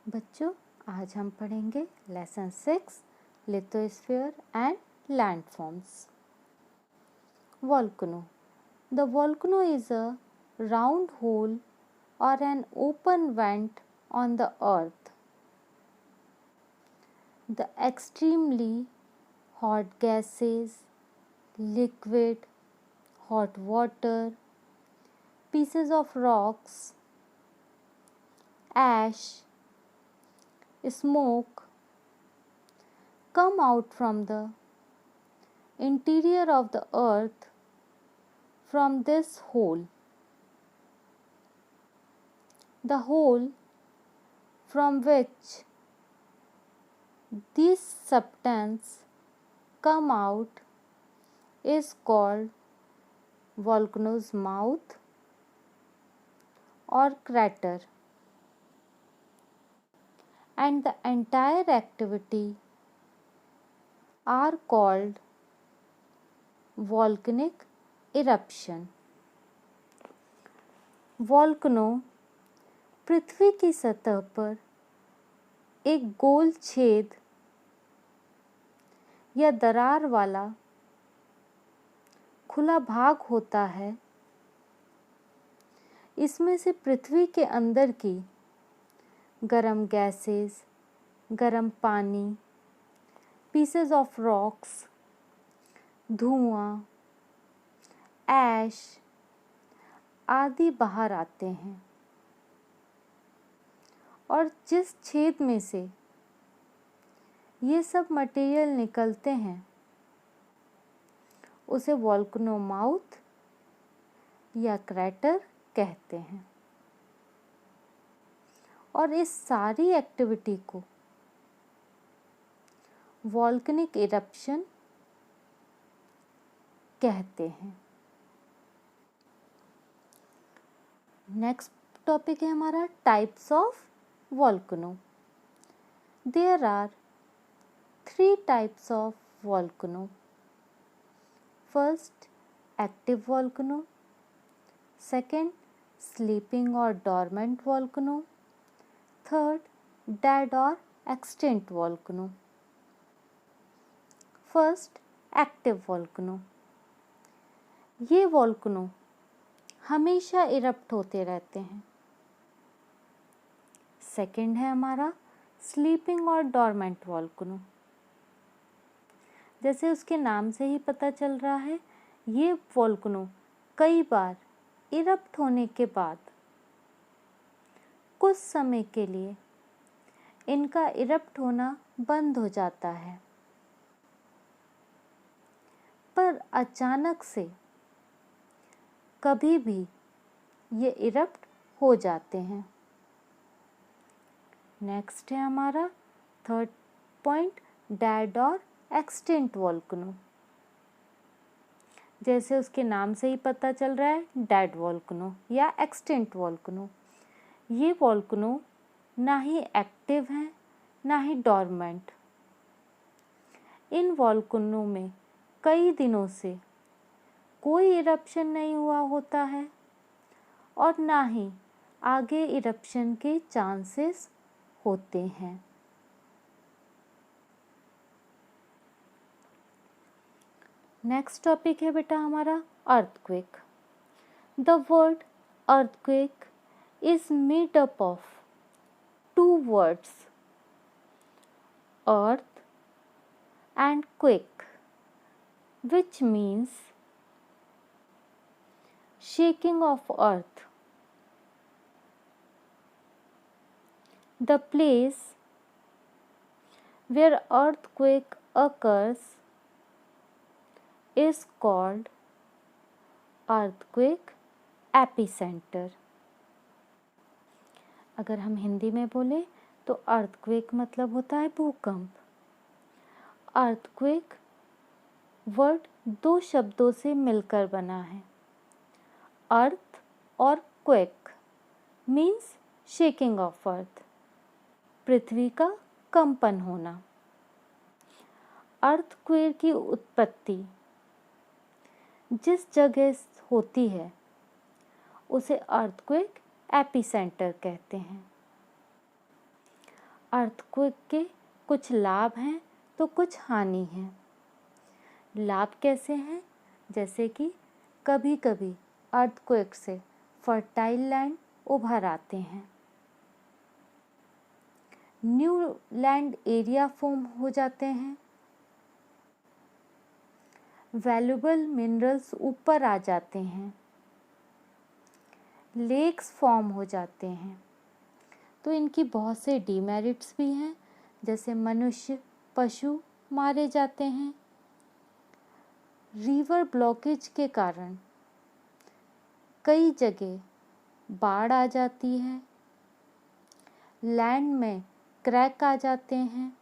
बच्चों, आज हम पढ़ेंगे lesson 6 lithosphere and landforms. Volcano. The volcano is a round hole or an open vent on the earth. The extremely hot gases, liquid, hot water, pieces of rocks, ash, smoke come out from the interior of the earth from this hole. The hole from which these substances come out is called volcano's mouth or crater, and the entire activity are called volcanic eruption. Volcano पृथ्वी की सतह पर एक गोल छेद या दरार वाला खुला भाग होता है। इसमें से पृथ्वी के अंदर की गर्म गैसेस, गर्म पानी, पीसेस ऑफ रॉक्स, धुआं, ऐश आदि बाहर आते हैं और जिस छेद में से ये सब मटेरियल निकलते हैं उसे वॉल्कनो माउथ या क्रैटर कहते हैं। और इस सारी एक्टिविटी को वॉल्कनिक इरप्शन कहते हैं। नेक्स्ट टॉपिक है हमारा types of volcano. There are 3 types of volcano. First, active volcano. Second, sleeping और डॉर्मेंट वॉल्कनो। थर्ड, डेड और extinct volcano. First, active volcano. ये वॉल्कनो हमेशा इरप्ट होते रहते हैं। सेकेंड है हमारा स्लीपिंग और डॉर्मेंट वॉल्कनो। जैसे उसके नाम से ही पता चल रहा है, ये वॉल्कनो कई बार इरप्ट होने के बाद कुछ समय के लिए इनका इरप्ट होना बंद हो जाता है, पर अचानक से कभी भी ये इरप्ट हो जाते हैं। नेक्स्ट है हमारा थर्ड पॉइंट, डेड और एक्सटिंक्ट वॉल्कनो। जैसे उसके नाम से ही पता चल रहा है, डेड वॉल्कनो या एक्सटिंक्ट वॉल्कनो। ये वॉल्कनो ना ही एक्टिव हैं ना ही डॉर्मेंट। इन वॉल्कनो में कई दिनों से कोई इरप्शन नहीं हुआ होता है और ना ही आगे इरप्शन के चांसेस होते हैं। नेक्स्ट टॉपिक है बेटा हमारा earthquake. The word earthquake is made up of 2 words, earth and quake, which means shaking of earth. The place where earthquake occurs is called earthquake epicenter. अगर हम हिंदी में बोले तो अर्थक्वेक मतलब होता है भूकंप। अर्थक्वेक वर्ड 2 शब्दों से मिलकर बना है। अर्थ और quake means shaking of earth, पृथ्वी का कंपन होना। अर्थक्वेक की उत्पत्ति जिस जगह होती है उसे अर्थक्वेक एपिसेंटर कहते हैं। अर्थक्वेक के कुछ लाभ हैं तो कुछ हानि हैं। लाभ कैसे हैं? जैसे कि कभी कभी अर्थक्वेक से फर्टाइल लैंड उभर आते हैं, न्यू लैंड एरिया फॉर्म हो जाते हैं, वैल्यूएबल मिनरल्स ऊपर आ जाते हैं, लेक्स फॉर्म हो जाते हैं। तो इनकी बहुत से डीमेरिट्स भी हैं, जैसे मनुष्य पशु मारे जाते हैं। रिवर ब्लॉकेज के कारण कई जगह बाढ़ आ जाती है, लैंड में क्रैक आ जाते हैं,